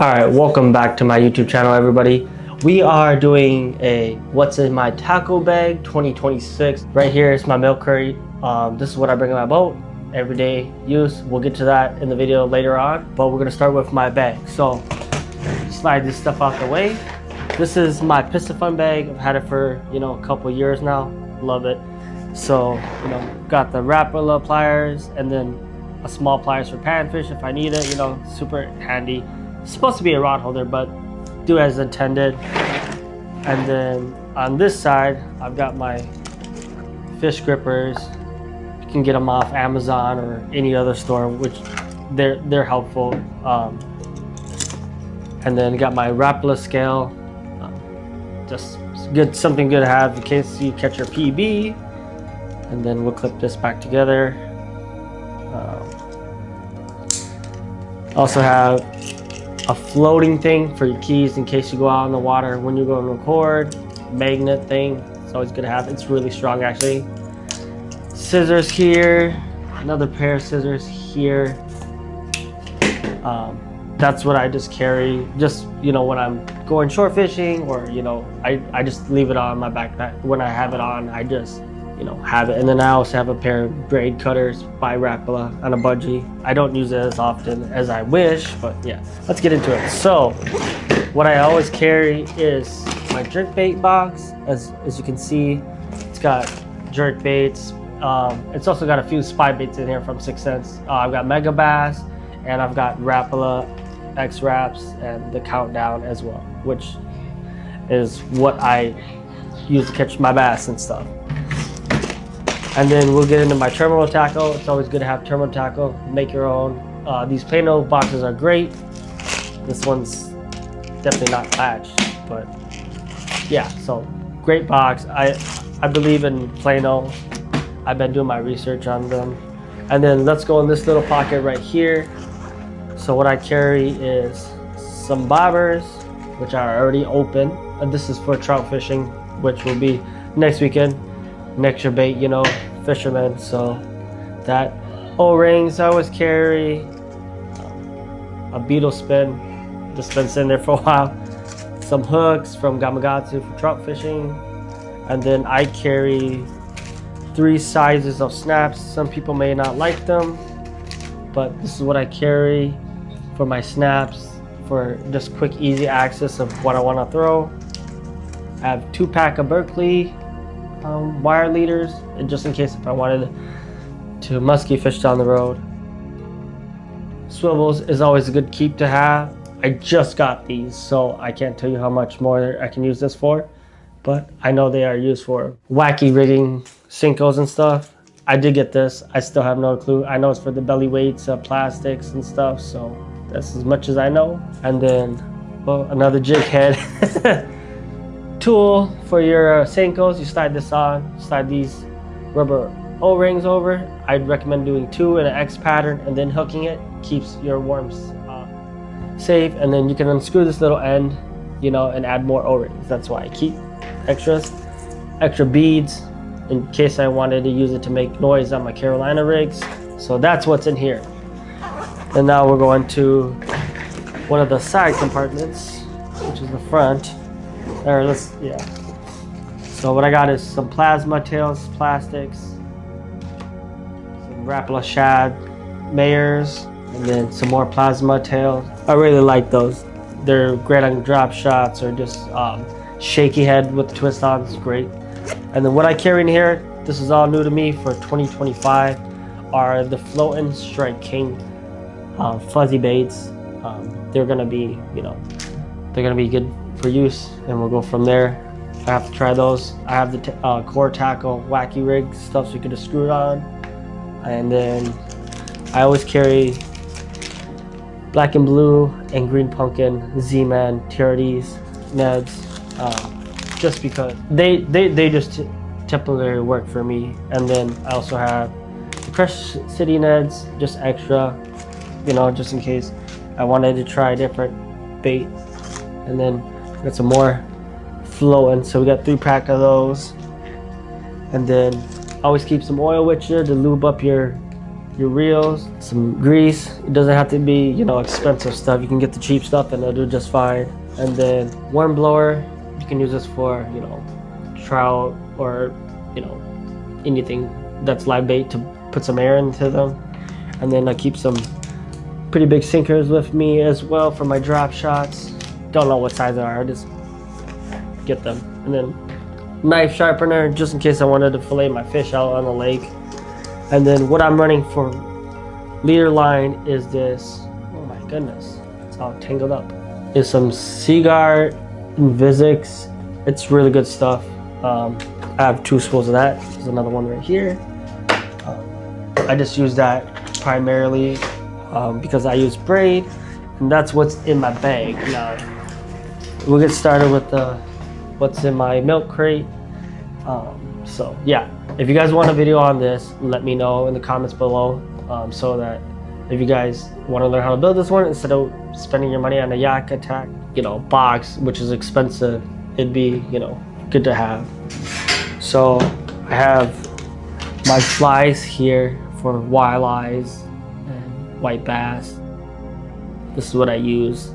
Alright, welcome back to my YouTube channel, everybody. We are doing a what's in my tackle bag 2026. Right here is my milk crate. This is what I bring in my boat, everyday use. We'll get to that in the video later on, but we're gonna start with my bag. So slide this stuff out the way. This is my piscifun bag. I've had it for a couple years now. Love it. So got the Rapala pliers and then a small pliers for panfish if I need it. Super handy. It's supposed to be a rod holder, but do as intended. And then on this side, I've got my fish grippers. You can get them off Amazon or any other store, which they're helpful. And then got my Rapala scale. Just good, something good to have in case you catch your PB. And then we'll clip this back together. Also have a floating thing for your keys in case you go out in the water when you go and record. Magnet thing, it's always good to have. It's really strong actually. Scissors here, another pair of scissors here. That's what I just carry, just when I'm going short fishing, or I just leave it on my backpack. When I have it on, I just have it. And then I also have a pair of braid cutters by Rapala on a budgie. I don't use it as often as I wish, but yeah, let's get into it. So what I always carry is my jerk bait box. As you can see, it's got jerk baits. It's also got a few spy baits in here from 6 Cents. I've got Mega Bass, and I've got Rapala X Wraps and the Countdown as well, which is what I use to catch my bass and stuff. And then we'll get into my terminal tackle. It's always good to have terminal tackle. Make your own. These Plano boxes are great. This one's definitely not latched, but yeah, so great box. I believe in Plano. I've been doing my research on them. And then let's go in this little pocket right here. So what I carry is some bobbers, which are already open. And this is for trout fishing, which will be next weekend. Next your bait, fishermen. So that O-rings I always carry. A beetle spin, just been sitting there for a while. Some hooks from Gamakatsu for trout fishing. And then I carry 3 sizes of snaps. Some people may not like them, but this is what I carry for my snaps, for just quick, easy access of what I want to throw. I have 2 pack of Berkeley wire leaders, and just in case if I wanted to musky fish down the road. Swivels is always a good keep to have. I just got these, so I can't tell you how much more I can use this for, but I know they are used for wacky rigging, Sinkos and stuff. I did get this. I still have no clue. I know it's for the belly weights, plastics and stuff, so that's as much as I know. And then, well, another jig head. Tool for your Sinkos. You slide this on, slide these rubber O-rings over. I'd recommend doing 2 in an X pattern and then hooking it. Keeps your worms safe. And then you can unscrew this little end, and add more O-rings. That's why I keep extra beads in case I wanted to use it to make noise on my Carolina rigs. So that's what's in here. And now we're going to one of the side compartments, which is the front. So what I got is some plasma tails, plastics, some Rapala shad mayors, and then some more plasma tails. I really like those. They're great on drop shots or just shaky head with the twist on. It's great. And then what I carry in here, this is all new to me for 2025, are the Floatin' Strike King fuzzy baits. They're gonna be, they're gonna be good for use, and we'll go from there. I have to try those. I have the core tackle wacky rig stuff, so you can just screw it on. And then I always carry black and blue and green pumpkin Z-Man TRDs, Neds, just because they just temporarily work for me. And then I also have the Crush City Neds, just extra, just in case I wanted to try a different bait. And then got some more Floatin', so we got 3 pack of those. And then always keep some oil with you to lube up your your reels, some grease. It doesn't have to be, you know, expensive stuff. You can get the cheap stuff and it'll do just fine. And then worm blower, you can use this for, you know, trout or, you know, anything that's live bait to put some air into them. And then I keep some pretty big sinkers with me as well for my drop shots. Don't know what size they are, I just get them. And then knife sharpener, just in case I wanted to fillet my fish out on the lake. And then what I'm running for leader line is this, oh my goodness, it's all tangled up, is some Seaguard Invisix. It's really good stuff. I have 2 spools of that. There's another one right here. I just use that primarily because I use braid, and that's what's in my bag. Now we'll get started with what's in my milk crate. So yeah, if you guys want a video on this, let me know in the comments below, so that if you guys want to learn how to build this one instead of spending your money on a Yak Attack, you know, box, which is expensive, it'd be, you know, good to have. So I have my flies here for walleyes and white bass. This is what I use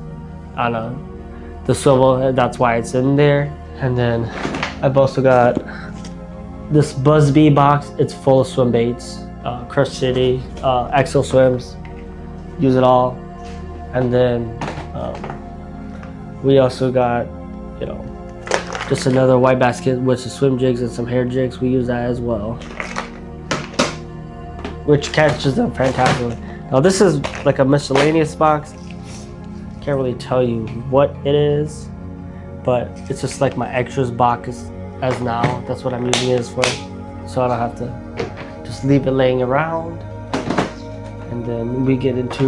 on the swivel, that's why it's in there. And then I've also got this Buzzbee box. It's full of swim baits, Crush City, Exo Swims, use it all. And then we also got, you know, just another white basket with some swim jigs and some hair jigs. We use that as well, which catches them fantastically. Now this is like a miscellaneous box. Can't really tell you what it is, but it's just like my extras box as now. That's what I'm using it for, so I don't have to just leave it laying around. And then we get into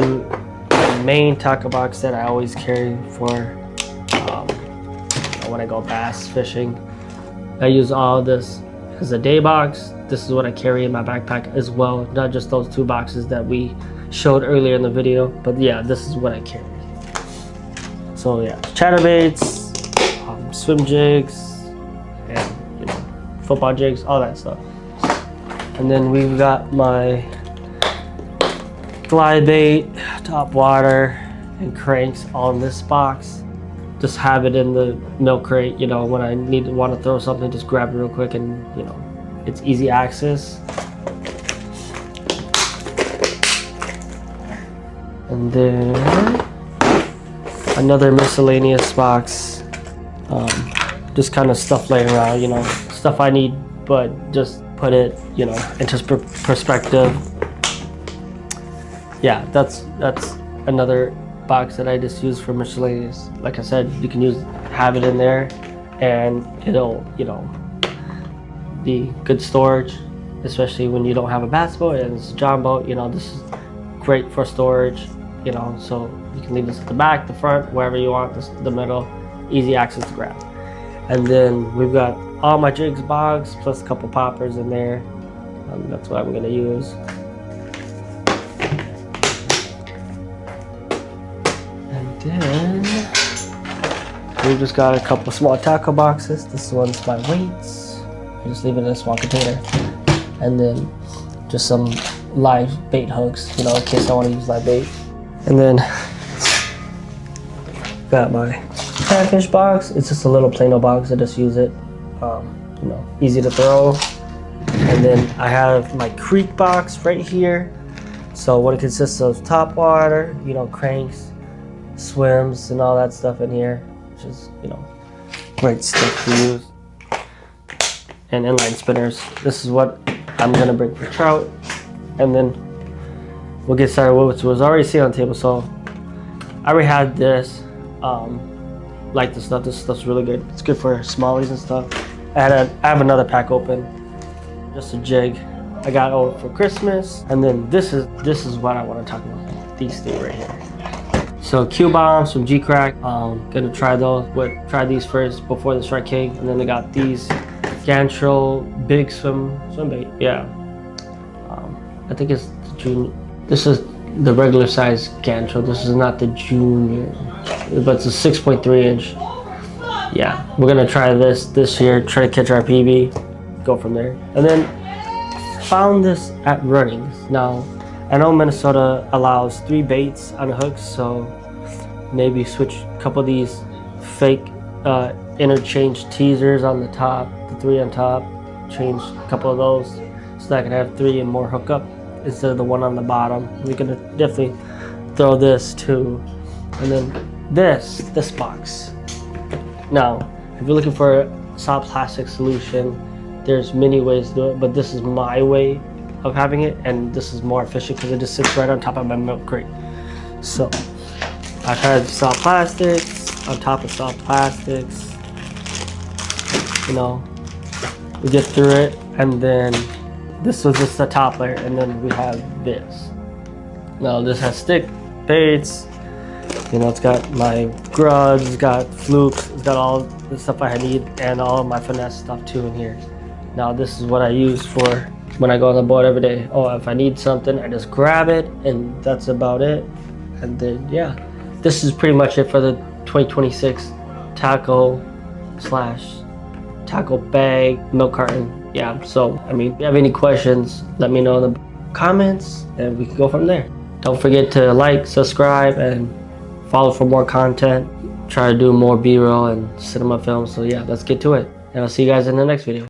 the main tackle box that I always carry for when I go bass fishing. I use all this as a day box. This is what I carry in my backpack as well, not just those 2 boxes that we showed earlier in the video, but yeah, this is what I carry. So yeah, chatterbaits, swim jigs, and, you know, football jigs, all that stuff. And then we've got my glide bait, top water, and cranks all in this box. Just have it in the milk crate, you know, when I want to throw something, just grab it real quick, and, you know, it's easy access. And then another miscellaneous box, just kind of stuff laying around, you know, stuff I need, but just put it, you know, into perspective. Yeah, that's another box that I just use for miscellaneous. Like I said, you can have it in there, and it'll, you know, be good storage, especially when you don't have a bass boat and it's a john boat. You know, this is great for storage, you know, so you can leave this at the back, the front, wherever you want, the middle, easy access to grab. And then we've got all my jigs box plus a couple poppers in there. That's what I'm gonna use. And then we've just got a couple small tackle boxes. This one's my weights. I just leave it in a small container. And then just some live bait hooks, you know, in case I want to use live bait. And then got my panfish box. It's just a little Plano box. I just use it, you know, easy to throw. And then I have my creek box right here. So what it consists of: top water, you know, cranks, swims, and all that stuff in here, which is, you know, great stuff to use. And inline spinners. This is what I'm gonna bring for trout. And then we'll get started with what was already sitting on the table. So I already had this. Like this stuff. This stuff's really good. It's good for smallies and stuff. I have another pack open. Just a jig I got over for Christmas. And then this is what I want to talk about. These two right here. So Q bombs from G-Crack. Gonna try those. Try these first before the Strike King. And then they got these Gantrel big swim bait. Yeah. I think it's the junior. This is the regular size Gantrel. This is not the junior, but it's a 6.3 inch. Yeah, we're gonna try this year. Try to catch our PB. Go from there. And then found this at Runnings. Now, I know Minnesota allows 3 baits on the hooks, so maybe switch a couple of these fake interchange teasers on the top, the 3 on top, change a couple of those so that I can have 3 and more hookup instead of the 1 on the bottom. We're gonna definitely throw this too. And then this box. Now, if you're looking for a solid plastic solution, there's many ways to do it, but this is my way of having it, and this is more efficient because it just sits right on top of my milk crate. So I've had soft plastics on top of soft plastics. You know, we get through it, and then this was just the top layer, and then we have this. Now this has stick baits. You know, it's got my grubs, it's got flukes, it's got all the stuff I need, and all of my finesse stuff too in here. Now this is what I use for when I go on the boat every day. Oh, if I need something, I just grab it, and that's about it. And then yeah, this is pretty much it for the 2026 tackle bag milk carton. Yeah, so I mean, if you have any questions, let me know in the comments, and we can go from there. Don't forget to like, subscribe, and follow for more content. Try to do more B-roll and cinema films. So yeah, let's get to it, and I'll see you guys in the next video.